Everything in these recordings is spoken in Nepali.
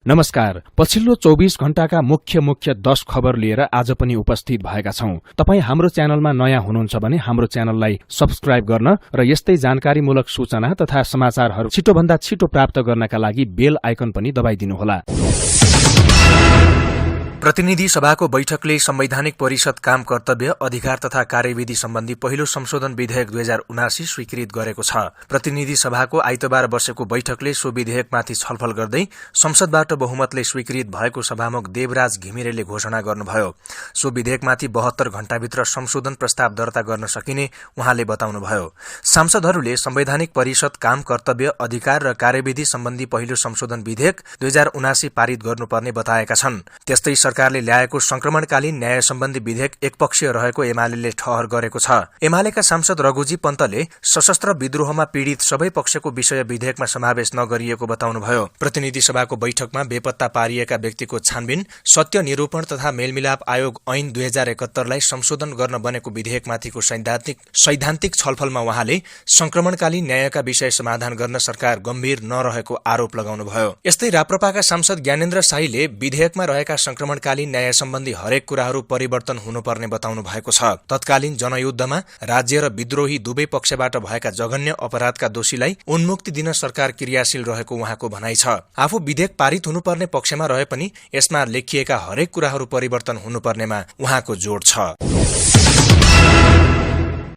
नमस्कार। पछिल्लो 24 घण्टाका मुख्य 10 खबर लिएर आज पनि उपस्थित भएका छौं। तपाई हाम्रो च्यानलमा नयाँ हुनुहुन्छ भने हाम्रो च्यानललाई सब्स्क्राइब गर्न र यस्तै जानकारीमूलक सूचना तथा समाचारहरू छिटोभन्दा छिटो प्राप्त गर्नका लागि बेल आइकन पनि दबाइदिनुहोला। प्रतिनिधि सभाको बैठकले संवैधानिक परिषद काम कर्तव्य अधिकार तथा कार्यविधि सम्बन्धी पहिलो संशोधन विधेयक 2079 स्वीकृत गरेको छ। प्रतिनिधि सभाको आइतबार बसेको बैठकले सो विधेयकमाथि छलफल गर्दै संसदबाट बहुमतले स्वीकृत भएको सभामुख देवराज घिमिरेले घोषणा गर्नुभयो। सो विधेयकमाथि 72 घण्टाभित्र संशोधन प्रस्ताव दर्ता गर्न सकिने उहाँले बताउनुभयो। सांसदहरूले संवैधानिक परिषद काम कर्तव्य अधिकार र कार्यविधि सम्बन्धी पहिलो संशोधन विधेयक 2079 पारित गर्नुपर्ने बताएका छन्। त्यस्तै सरकारले ल्याएको संक्रमणकालीन न्याय सम्बन्धी विधेयक एकपक्षीय रहेको एमाले ठहर गरेको छ। एमालेका सांसद रघुजी पन्तले सशस्त्र विद्रोहमा पीड़ित सबै पक्षको विषय विधेयकमा समावेश नगरिएको बताउनुभयो। प्रतिनिधि सभाको बैठकमा बेपत्ता पारिएका व्यक्तिको छानबिन, सत्य निरूपण तथा मेलमिलाप आयोग ऐन 2071 लाई संशोधन गर्न बनेको विधेयकमाथिको सैद्धान्तिक छलफलमा उहाँले संक्रमणकालीन न्यायका विषय समाधान गर्न सरकार गम्भीर नरहेको आरोप लगाउनुभयो। यस्तै राप्रपाका सांसद ज्ञानेन्द्र शाहीले विधेयकमा रहेका संक्रमणकालीन न्याय सम्बन्धी हरेक कुराहरू परिवर्तन हुनुपर्ने बताउनु भएको छ। तत्कालीन जनयुद्धमा राज्य र विद्रोही दुवै पक्षबाट भएका जघन्य अपराधका दोषीलाई उन्मुक्ति दिन सरकार क्रियाशील रहेको उहाँको भनाइ छ। आफू विधेयक पारित हुनुपर्ने पक्षमा रहे पनि यसमा लेखिएका हरेक कुराहरू परिवर्तन हुनुपर्नेमा उहाँको जोड छ।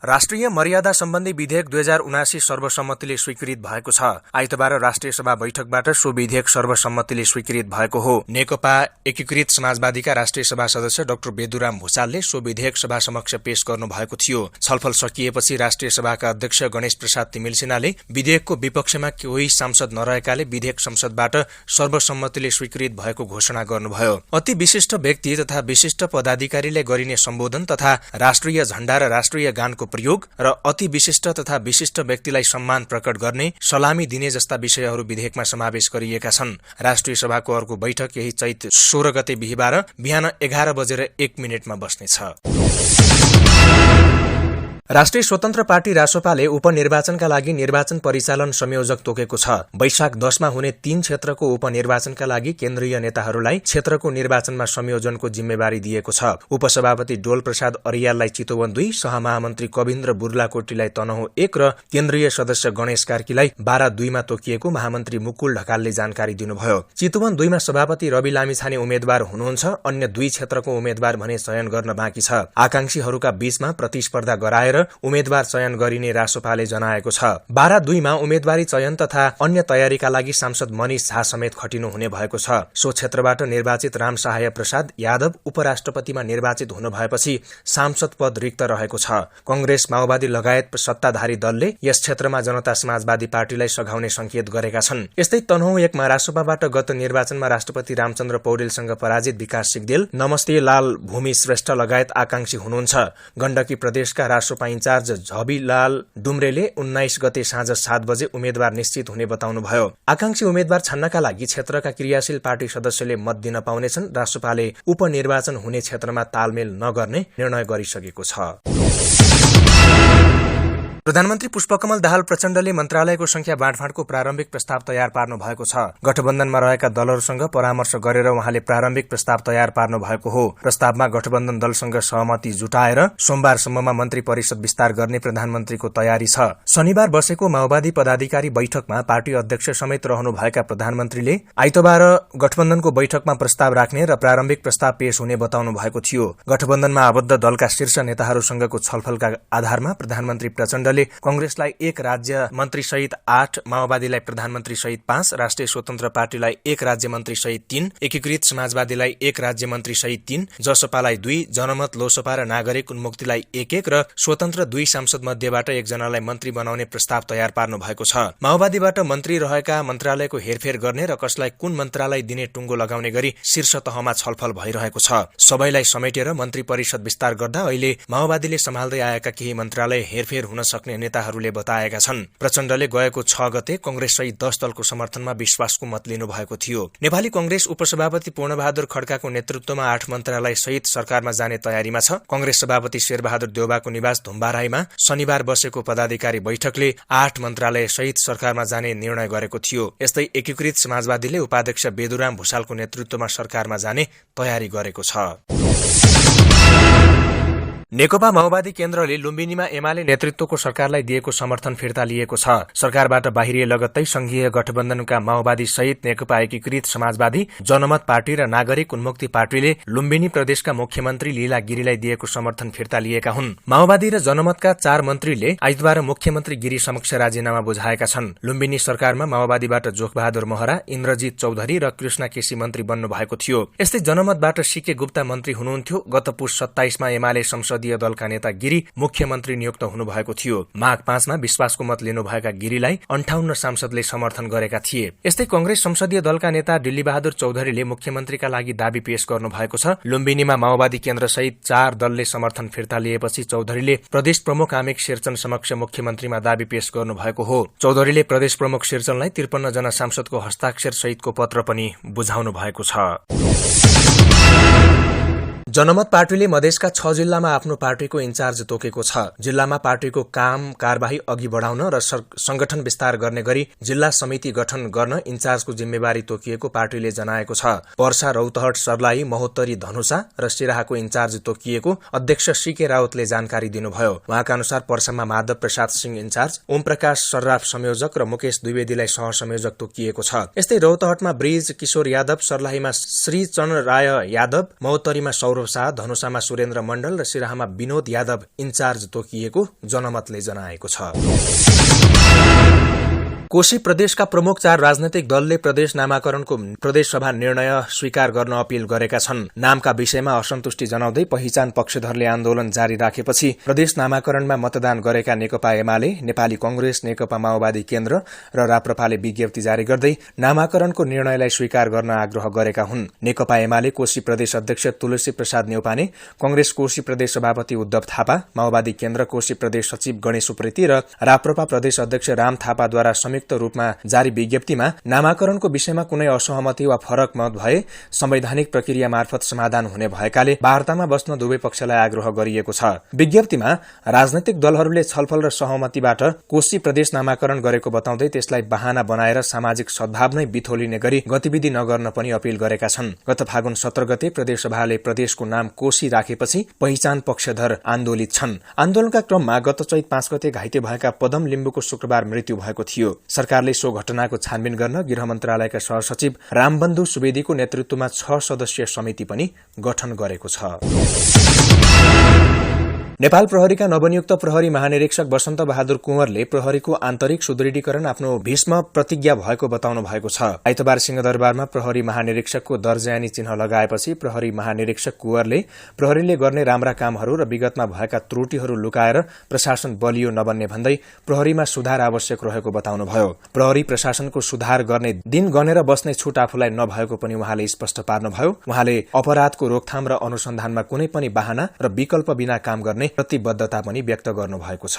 राष्ट्रिय मर्यादा सम्बन्धी विधेयक 2079 सर्वसम्मतिले स्वीकृत भएको छ। आइतबार राष्ट्रिय सभा बैठकबाट सो विधेयक सर्वसम्मतिले स्वीकृत भएको हो। नेकपा एकीकृत समाजवादीका राष्ट्रिय सभा सदस्य डाक्टर बेदुराम भुषालले सो विधेयक सभा समक्ष पेश गर्नु भएको थियो। छलफल सकिएपछि राष्ट्रिय सभाका अध्यक्ष गणेश प्रसाद तिमिल सिन्हाले विधेयकको विपक्षमा कोही सांसद नरहेकाले विधेयक संसदबाट सर्वसम्मतिले स्वीकृत भएको घोषणा गर्नुभयो। अति विशिष्ट व्यक्ति तथा विशिष्ट पदाधिकारीले गरिने सम्बोधन तथा राष्ट्रिय झण्डा र राष्ट्रिय गानको प्रयोग र अति विशिष्ट तथा विशिष्ट व्यक्तिलाई सम्मान प्रकट गर्ने, सलामी दिने जस्ता विषयहरू विधेयकमा समावेश गरिएका छन्। राष्ट्रिय सभाको अर्को बैठक यही चैत 16 गते बिहीबार बिहान 11:01 बस्नेछ। राष्ट्रिय स्वतन्त्र पार्टी रासोपाले उपनिर्वाचनका लागि निर्वाचन परिचालन संयोजक तोकेको छ। वैशाख 10 हुने 3 क्षेत्रको उपनिर्वाचनका लागि केन्द्रीय नेताहरूलाई क्षेत्रको निर्वाचनमा संयोजनको जिम्मेवारी दिएको छ। उपसभापति डोल प्रसाद अरियाललाई चितवन 2, सहमहामन्त्री कविन्द्र बुर्लाकोटीलाई तनहुँ 1 र केन्द्रीय सदस्य गणेश कार्कीलाई 12-2 मा तोकिएको महामन्त्री मुकुल ढकालले जानकारी दिनुभयो। चितवन 2 मा सभापति रवि लामिछाने उम्मेद्वार हुनुहुन्छ। अन्य 2 क्षेत्रको उम्मेद्वार भने चयन गर्न बाँकी छ। आकांक्षीहरूका बीचमा प्रतिस्पर्धा गराएर उम्मेद्वार चयन गरिने रासोपाले जनाएको छ। 12-2 मा उम्मेद्वारी चयन तथा अन्य तयारीका लागि सांसद मनिष झा समेत खटिनु हुने भएको छ। सो क्षेत्रबाट निर्वाचित राम सहाय प्रसाद यादव उपराष्ट्रपतिमा निर्वाचित हुनु भएपछि सांसद पद रिक्त रहेको छ। कंग्रेस, माओवादी लगायत सत्ताधारी दलले यस क्षेत्रमा जनता समाजवादी पार्टीलाई सघाउने संकेत गरेका छन्। यस्तै तनहुँ 1 मा रासोपाबाट गत निर्वाचनमा राष्ट्रपति रामचन्द्र पौडेलसँग पराजित विकास सिग्देल, नमस्ते लाल भूमि श्रेष्ठ लगायत आकांक्षी हुनुहुन्छ। गण्डकी प्रदेशका रासोपा इन्चार्ज झबीलाल डुम्रेले 19 गते साँझ 7 बजे उम्मेद्वार निश्चित हुने बताउनुभयो। आकांक्षी उम्मेद्वार छान्नका लागि क्षेत्रका क्रियाशील पार्टी सदस्यले मत दिन पाउनेछन्। रासोपाले उपनिर्वाचन हुने क्षेत्रमा तालमेल नगर्ने निर्णय गरिसकेको छ। प्रधानमन्त्री पुष्पकमल दाहाल प्रचण्डले मन्त्रालयको संख्या बाँडफाँडको प्रारम्भिक प्रस्ताव तयार पार्नु भएको छ। गठबन्धनमा रहेका दलहरूसँग परामर्श गरेर उहाँले प्रारम्भिक प्रस्ताव तयार पार्नु भएको हो। प्रस्तावमा गठबन्धन दलसँग सहमति जुटाएर सोमबारसम्ममा मन्त्री परिषद विस्तार गर्ने प्रधानमन्त्रीको तयारी छ। शनिबार बसेको माओवादी पदाधिकारी बैठकमा पार्टी अध्यक्ष समेत रहनुभएका प्रधानमन्त्रीले आइतबार गठबन्धनको बैठकमा प्रस्ताव राख्ने र प्रारम्भिक प्रस्ताव पेश हुने बताउनु भएको थियो। गठबन्धनमा आबद्ध दलका शीर्ष नेताहरूसँगको छलफलका आधारमा प्रधानमन्त्री प्रचण्डले कंग्रेसलाई 1 राज्य मन्त्री सहित 8, माओवादीलाई प्रधानमन्त्री सहित 5, राष्ट्रिय स्वतन्त्र पार्टीलाई 1 राज्य मन्त्री सहित 3, एकीकृत समाजवादीलाई 1 राज्य मन्त्री सहित 3, जसपालाई 2, जनमत लोसपा र नागरिक उन्मुक्तिलाई 1-1 र स्वतन्त्र 2 सांसद मध्येबाट 1 जनालाई मन्त्री बनाउने प्रस्ताव तयार पार्नु भएको छ। माओवादीबाट मन्त्री रहेका मन्त्रालयको हेरफेर गर्ने र कसलाई कुन मन्त्रालय दिने टुङ्गो लगाउने गरी शीर्ष तहमा छलफल भइरहेको छ। सबैलाई समेटेर मन्त्री परिषद विस्तार गर्दा अहिले माओवादीले सम्हाल्दै आएका केही मन्त्रालय हेरफेर हुन सक्छ सक्ने नेताहरूले बताएका छन्। प्रचण्डले गएको 6 गते कंग्रेससहित 10 दलको समर्थनमा विश्वासको मत लिनुभएको थियो। नेपाली कंग्रेस उपसभापति पूर्णबहादुर खड्काको नेतृत्वमा 8 मन्त्रालय सहित सरकारमा जाने तयारीमा छ। कंग्रेस सभापति शेरबहादुर देउबाको निवास धुम्बाराईमा शनिबार बसेको पदाधिकारी बैठकले 8 मन्त्रालय सहित सरकारमा जाने निर्णय गरेको थियो। यस्तै एकीकृत समाजवादीले उपाध्यक्ष बेदुराम भुषालको नेतृत्वमा सरकारमा जाने तयारी गरेको छ। नेकपा माओवादी केन्द्रले लुम्बिनीमा एमाले नेतृत्वको सरकारलाई दिएको समर्थन फिर्ता लिएको छ। सरकारबाट बाहिरिए लगत्तै संघीय गठबन्धनका माओवादी सहित नेकपा एकीकृत समाजवादी, जनमत पार्टी र नागरिक उन्मुक्ति पार्टीले लुम्बिनी प्रदेशका मुख्यमन्त्री लीला गिरीलाई दिएको समर्थन फिर्ता लिएका हुन्। माओवादी र जनमतका 4 मन्त्रीले आइतबार मुख्यमन्त्री गिरी समक्ष राजीनामा बुझाएका छन्। लुम्बिनी सरकारमा माओवादीबाट जोखबहादुर महरा, इन्द्रजित चौधरी र कृष्ण केसी मन्त्री बन्नु भएको थियो। यस्तै जनमतबाट सीके गुप्ता मन्त्री हुनुहुन्थ्यो। गत पुस 27 मा एमाले संसदीय दलका नेता गिरी मुख्यमन्त्री नियुक्त हुनुभएको थियो। माघ 5 मा विश्वासको मत लिनुभएका गिरीलाई 58 सांसदले समर्थन गरेका थिए। यस्तै कंग्रेस संसदीय दलका नेता दिल्लीबहादुर चौधरीले मुख्यमन्त्रीका लागि दाबी पेश गर्नु भएको छ। लुम्बिनीमा माओवादी केन्द्र सहित 4 दलले समर्थन फिर्ता लिएपछि चौधरीले प्रदेश प्रमुख आमिक शेरचन समक्ष मुख्यमन्त्रीमा दाबी पेश गर्नु भएको हो। चौधरीले प्रदेश प्रमुख शेरचनलाई 53 जना सांसदको हस्ताक्षर सहितको पत्र पनि बुझाउनु भएको छ। जनमत पार्टीले मधेसका 6 जिल्लामा आफ्नो पार्टीको इन्चार्ज तोकेको छ। जिल्लामा पार्टीको काम कारबाही अघि बढाउन र संगठन विस्तार गर्ने गरी जिल्ला समिति गठन गर्न इन्चार्जको जिम्मेवारी तोकिएको पार्टीले जनाएको छ। पर्सा, रौतहट, सर्लाही, महोत्तरी, धनुषा र सिराहाको इन्चार्ज तोकिएको अध्यक्ष सीके राउतले जानकारी दिनुभयो। उहाँका अनुसार पर्सामा माधव प्रसाद सिंह इन्चार्ज, ओम प्रकाश सर्राफ संयोजक र मुकेश द्विवेदीलाई सहसंयोजक तोकिएको छ। यस्तै रौतहटमा ब्रिज किशोर यादव, सर्लाहीमा श्रीचरण राय यादव, महोत्तरीमा सौरभ शाह, धनुषामा सुरेन्द्र मण्डल र सिराहामा विनोद यादव इन्चार्ज तोकिएको जनमतले जनाएको छ। कोशी प्रदेशका प्रमुख 4 राजनैतिक दलले प्रदेश नामाकरणको प्रदेशसभा निर्णय स्वीकार गर्न अपील गरेका छन्। नामका विषयमा असन्तुष्टि जनाउँदै पहिचान पक्षधरले आन्दोलन जारी राखेपछि प्रदेश नामाकरणमा मतदान गरेका नेकपा एमाले, नेपाली कंग्रेस, नेकपा माओवादी केन्द्र र राप्रपाले विज्ञप्ति जारी गर्दै नामाकरणको निर्णयलाई स्वीकार गर्न आग्रह गरेका हुन्। नेकपा एमाले कोशी प्रदेश अध्यक्ष तुलसी प्रसाद न्यौपाने, कंग्रेस कोशी प्रदेश सभापति उद्धव थापा, माओवादी केन्द्र कोशी प्रदेश सचिव गणेश उप्रेती र राप्रपा प्रदेश अध्यक्ष राम थापाद्वारा संयुक्त रूपमा जारी विज्ञप्तिमा नामाकरणको विषयमा कुनै असहमति वा फरक मत भए संवैधानिक प्रक्रिया मार्फत समाधान हुने भएकाले वार्तामा बस्न दुवै पक्षलाई आग्रह गरिएको छ। विज्ञप्तिमा राजनैतिक दलहरूले छलफल र सहमतिबाट कोशी प्रदेश नामाकरण गरेको बताउँदै त्यसलाई बहाना बनाएर सामाजिक सद्भाव नै बिथोलिने गरी गतिविधि नगर्न पनि अपील गरेका छन्। गत फागुन 17 गते प्रदेशसभाले प्रदेशको नाम कोशी राखेपछि पहिचान पक्षधर आन्दोलित छन्। आन्दोलनका क्रममा गत चैत 5 गते घाइते भएका पदम लिम्बुको शुक्रबार मृत्यु भएको थियो। सरकारले सो घटनाको छानबिन गर्न गृह मन्त्रालयका सहसचिव रामबन्धु सुवेदीको नेतृत्वमा 6 सदस्यीय समिति पनि गठन गरेको छ। नेपाल प्रहरीका नवनियुक्त प्रहरी महानिरीक्षक वसन्त बहादुर कुँवरले प्रहरीको आन्तरिक सुदृढीकरण आफ्नो भीष्म प्रतिज्ञा भएको बताउनु भएको छ। आइतबार सिंहदरबारमा प्रहरी महानिरीक्षकको दर्जानी चिन्ह लगाएपछि प्रहरी महानिरीक्षक कुँवरले प्रहरीले गर्ने राम्रा कामहरू र विगतमा भएका त्रुटिहरू लुकाएर प्रशासन बलियो नबन्ने भन्दै प्रहरीमा सुधार आवश्यक रहेको बताउनुभयो। प्रहरी प्रशासनको सुधार गर्ने दिन गनेर बस्ने छुट आफूलाई नभएको पनि उहाँले स्पष्ट पार्नुभयो। उहाँले अपराधको रोकथाम र अनुसन्धानमा कुनै पनि बहाना र विकल्प बिना काम गर्ने प्रतिबद्धता पनि व्यक्त गर्नुभएको छ।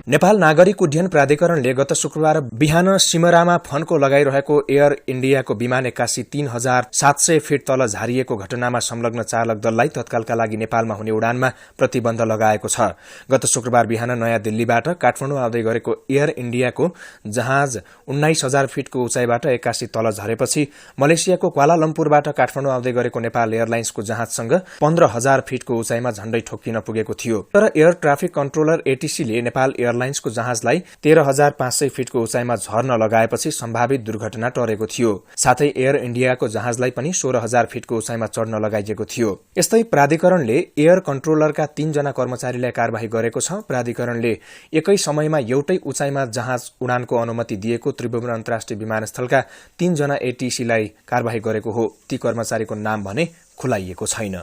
नेपाल नागरिक उड्डयन प्राधिकरणले गत शुक्रबार बिहान सिमरामा फन्को लगाइरहेको एयर इण्डियाको विमान 81,300 फिट तल झारिएको घटनामा संलग्न चालक दललाई तत्कालका लागि नेपालमा हुने उडानमा प्रतिबन्ध लगाएको छ। गत शुक्रबार बिहान नयाँ दिल्लीबाट काठमाडौँ आउँदै गरेको एयर इण्डियाको जहाज 19,000 फिटको उचाइबाट 81 तल झरेपछि मलेसियाको क्वालालम्पुरबाट काठमाडौँ आउँदै गरेको नेपाल एयरलाइन्सको जहाजसँग 15,000 फिटको उचाइमा झण्डै ठोक्किन पुगेको थियो। तर एयर ट्राफिक कन्ट्रोलर एटीसीले नेपाल एयरलाइन्सको जहाजलाई 13,500 फिटको उचाइमा झर्न लगाएपछि सम्भावित दुर्घटना टरेको थियो। साथै एयर इण्डियाको जहाजलाई पनि 16,000 फिटको उचाइमा चढ्न लगाइएको थियो। यस्तै प्राधिकरणले एयर कन्ट्रोलरका 3 जना कर्मचारीलाई कार्यवाही गरेको छ। प्राधिकरणले एकै समयमा एउटै उचाइमा जहाज उडानको अनुमति दिएको त्रिभुवन अन्तर्राष्ट्रिय विमानस्थलका 3 जना एटीसीलाई कार्यवाही गरेको हो। ती कर्मचारीको नाम भने खुलाइएको छैन।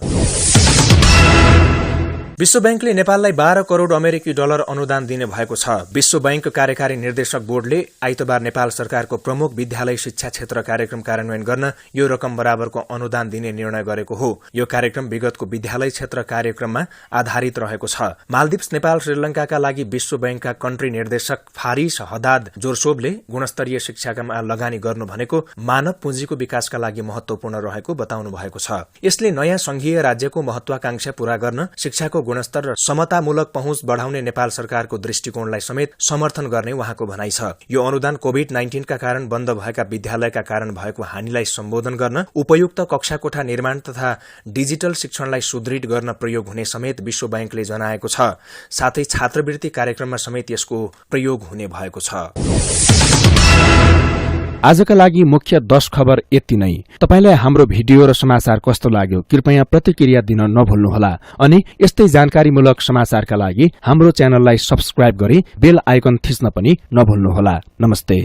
विश्व बैंकले नेपाललाई 12 करोड़ अमेरिकी डलर अनुदान दिने भएको छ। विश्व बैंक कार्यकारी निर्देशक बोर्डले आइतबार नेपाल सरकारको प्रमुख विद्यालय शिक्षा क्षेत्र कार्यक्रम कार्यान्वयन गर्न यो रकम बराबरको अनुदान दिने निर्णय गरेको हो। यो कार्यक्रम विगतको विद्यालय क्षेत्र कार्यक्रममा आधारित रहेको छ। मालदिप्स, नेपाल, श्रीलंकाका लागि विश्व बैंकका कन्ट्री निर्देशक फारिस हदाद जोरसोबले गुणस्तरीय शिक्षामा लगानी गर्नु भनेको मानव पुँजीको विकासका लागि महत्वपूर्ण रहेको बताउनु भएको छ। यसले नयाँ संघीय राज्यको महत्वाकांक्षा पूरा गर्न शिक्षाको गुणस्तर र समतामूलक पहुँच बढ़ाउने नेपाल सरकारको दृष्टिकोणलाई समेत समर्थन गर्ने उहाँको भनाइ छ। यो अनुदान कोभिड-19 का कारण बन्द भएका विद्यालयका कारण भएको हानिलाई सम्बोधन गर्न, उपयुक्त कक्षाकोठा निर्माण तथा डिजिटल शिक्षणलाई सुदृढ गर्न प्रयोग हुने समेत विश्व बैंकले जनाएको छ। साथै छात्रवृत्ति कार्यक्रममा समेत यसको प्रयोग हुने भएको छ। आजका लागि मुख्य 10 खबर यति नै। तपाईलाई हाम्रो भिडियो र समाचार कस्तो लाग्यो कृपया प्रतिक्रिया दिन नभुल्नुहोला अनि यस्तै जानकारीमूलक समाचारका लागि हाम्रो च्यानललाई सब्स्क्राइब गरी बेल आइकन थिच्न पनि नभुल्नुहोला। नमस्ते।